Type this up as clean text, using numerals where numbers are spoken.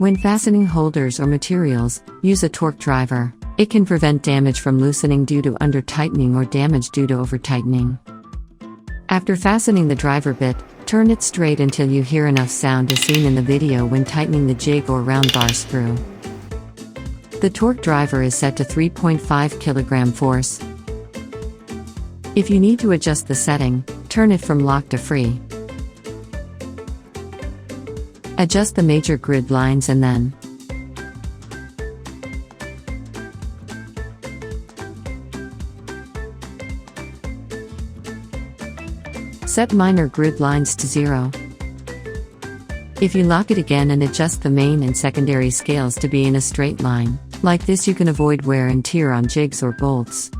When fastening holders or materials, use a torque driver. It can prevent damage from loosening due to under-tightening or damage due to over-tightening. After fastening the driver bit, turn it straight until you hear enough sound as seen in the video when tightening the jig or round bar screw. The torque driver is set to 3.5 kg force. If you need to adjust the setting, turn it from lock to free. Adjust the major grid lines and then set minor grid lines to 0. If you lock it again and adjust the main and secondary scales to be in a straight line, like this, you can avoid wear and tear on jigs or bolts.